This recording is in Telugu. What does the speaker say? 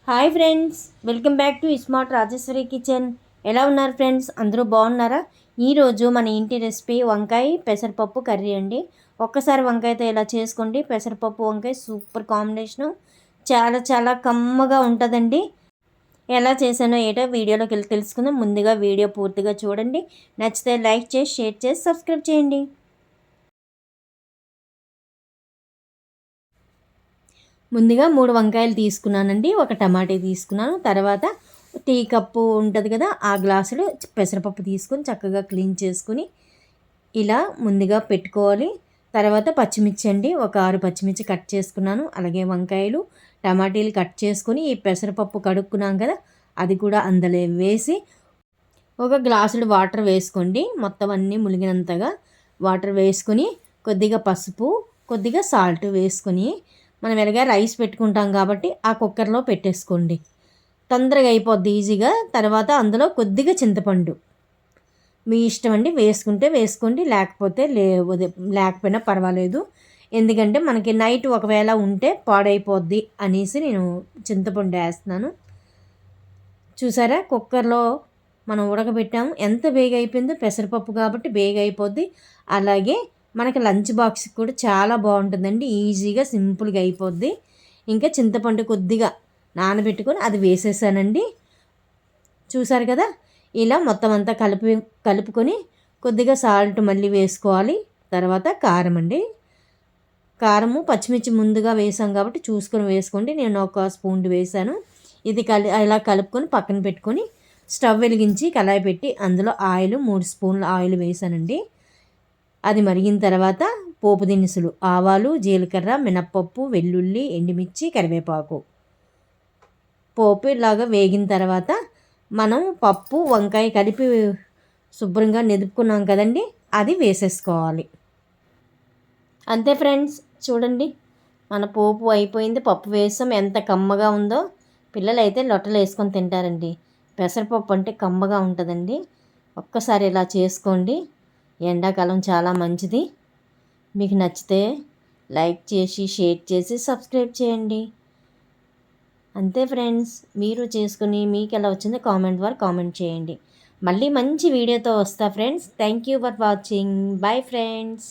Hi friends, welcome back to smart Rajeshwari kitchen. ఎలా ఉన్నారు ఫ్రెండ్స్? అందరూ బాగున్నారా? ఈరోజు మన ఇంటి రెసిపీ వంకాయ పెసరపప్పు కర్రీ అండి. ఒక్కసారి వంకాయతో ఇలా చేసుకోండి. పెసరపప్పు వంకాయ సూపర్ కాంబినేషను. చాలా చాలా కమ్మగా ఉంటుందండి. ఎలా చేశానో ఏటో వీడియోలోకి వెళ్ళి తెలుసుకుందాం. ముందుగా వీడియో పూర్తిగా చూడండి. నచ్చితే లైక్ చేసి, షేర్ చేసి, సబ్స్క్రైబ్ చేయండి. ముందుగా 3 వంకాయలు తీసుకున్నానండి. ఒక టమాటా తీసుకున్నాను. తర్వాత టీ కప్పు ఉంటుంది కదా, ఆ గ్లాసులు పెసరపప్పు తీసుకొని చక్కగా క్లీన్ చేసుకుని ఇలా ముందుగా పెట్టుకోవాలి. తర్వాత పచ్చిమిర్చి అండి, ఒక 6 పచ్చిమిర్చి కట్ చేసుకున్నాను. అలాగే వంకాయలు, టమాటీలు కట్ చేసుకొని ఈ పెసరపప్పు కడుక్కున్నాం కదా, అది కూడా అందులో వేసి ఒక గ్లాసుడు వాటర్ వేసుకోండి. మొత్తం అన్నీ ములిగినంతగా వాటర్ వేసుకొని కొద్దిగా పసుపు, కొద్దిగా సాల్ట్ వేసుకొని మనం ఎలాగా రైస్ పెట్టుకుంటాం కాబట్టి ఆ కుక్కర్లో పెట్టేసుకోండి. తొందరగా అయిపోద్ది ఈజీగా. తర్వాత అందులో కొద్దిగా చింతపండు మీ ఇష్టం అండి, వేసుకుంటే వేసుకోండి, లేకపోతే లేకపోయినా పర్వాలేదు. ఎందుకంటే మనకి నైట్ ఒకవేళ ఉంటే పాడైపోద్ది అనేసి నేను చింతపండు వేస్తున్నాను. చూసారా, కుక్కర్లో మనం ఉడకబెట్టాము, ఎంత బేగా అయిపోయిందో. పెసరపప్పు కాబట్టి బేగా అయిపోద్ది. అలాగే మనకి లంచ్ బాక్స్కి కూడా చాలా బాగుంటుందండి. ఈజీగా సింపుల్గా అయిపోద్ది. ఇంకా చింతపండు కొద్దిగా నానబెట్టుకొని అది వేసేసానండి. చూసారు కదా, ఇలా మొత్తం అంతా కలుపుకొని కొద్దిగా సాల్ట్ మళ్ళీ వేసుకోవాలి. తర్వాత కారం అండి. కారము పచ్చిమిర్చి ముందుగా వేసాం కాబట్టి చూసుకొని వేసుకోండి. నేను ఒక స్పూన్ వేసాను. ఇది ఇలా కలుపుకొని పక్కన పెట్టుకొని స్టవ్ వెలిగించి కళాయి పెట్టి అందులో ఆయిల్ 3 స్పూన్ల ఆయిల్ వేసానండి. అది మరిగిన తర్వాత పోపు దినుసులు, ఆవాలు, జీలకర్ర, మినప్పప్పు, వెల్లుల్లి, ఎండుమిర్చి, కరివేపాకు పోపు ఇలాగా వేగిన తర్వాత మనం పప్పు వంకాయ కలిపి శుభ్రంగా నెదుపుకున్నాం కదండి, అది వేసేసుకోవాలి. అంతే ఫ్రెండ్స్, చూడండి మన పోపు అయిపోయింది. పప్పు వేసాం, ఎంత కమ్మగా ఉందో. పిల్లలు అయితే లొట్టలు వేసుకొని తింటారండి. పెసరపప్పు అంటే కమ్మగా ఉంటుందండి. ఒక్కసారి ఇలా చేసుకోండి. ఎండాకాలం చాలా మంచిది. మీకు నచ్చితే లైక్ చేసి, షేర్ చేసి, సబ్స్క్రైబ్ చేయండి. అంతే ఫ్రెండ్స్, మీరు చేసుకుని మీకు ఎలా వచ్చిందో కామెంట్ ద్వారా కామెంట్ చేయండి. మళ్ళీ మంచి వీడియోతో వస్తా friends. Thank you for watching. Bye friends.